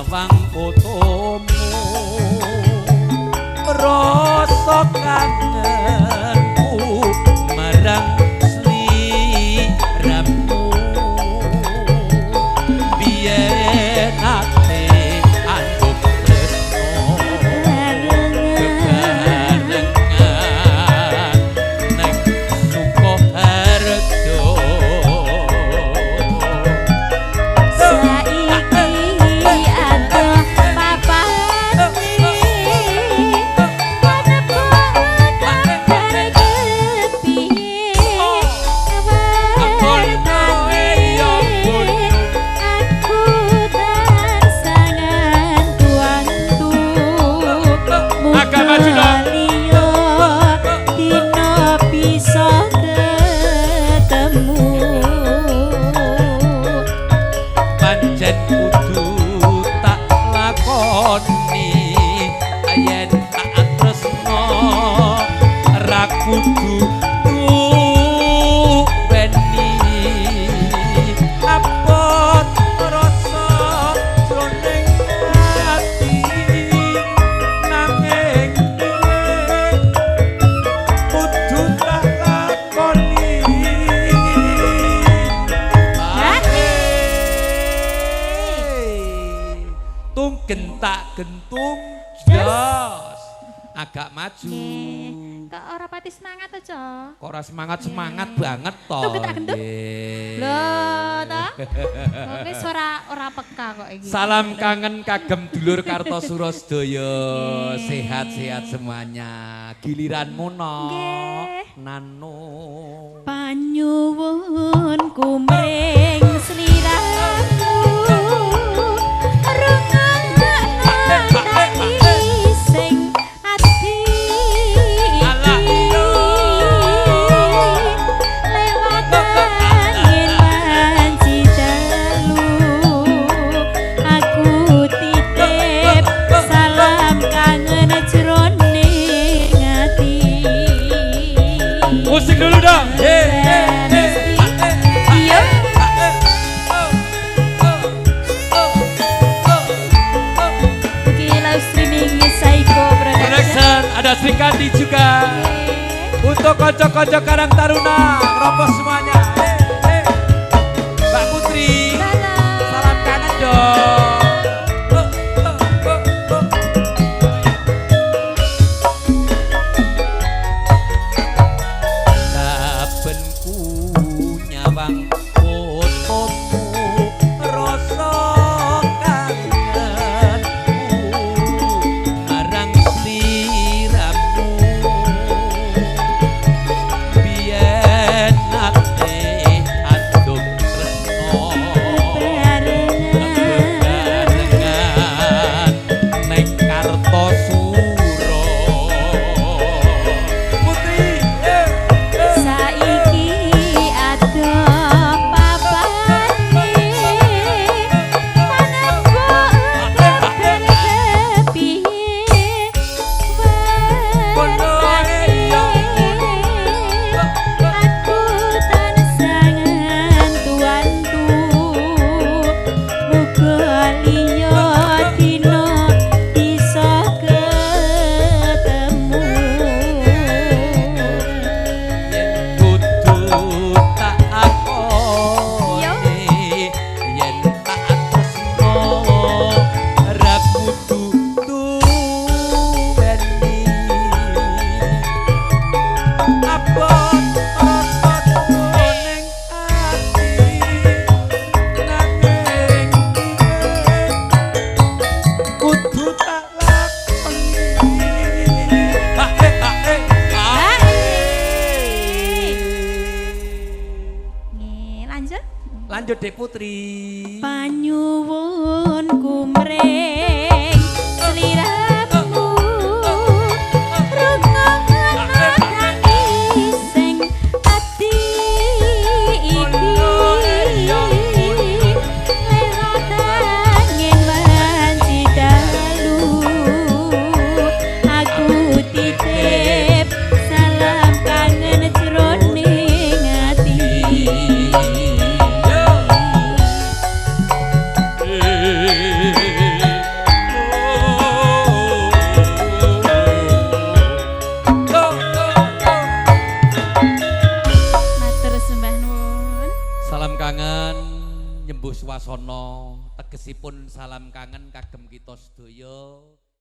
nyawang fotomu rasa kangenku marang sliramu biyen ate anduk tresno bebarengan nek Sukoharjo gentung jos agak maju kok ora pati semangat aja kok ora semangat banget toh tuh tak gendut lho toh wis ora peka kok iki salam kangen kagem dulur Kartosuro sedaya sehat-sehat semuanya giliranmu no nano panyuwun kumring sliramu musik dulu dong. Live streaming Saiko Production. Ada Sri Kandi juga. Untuk konco-konco Karang Taruna, ngeropos semuanya. Mbak Putri, salam kangen dong. Lanjut Dek Putri. Panyuwun kumring sliramu rungono nangis sing ati iki lewat angin wanci dalu aku titip salam kangen jroning ati nganggo swasana tegesipun salam kangen kagem kita sedaya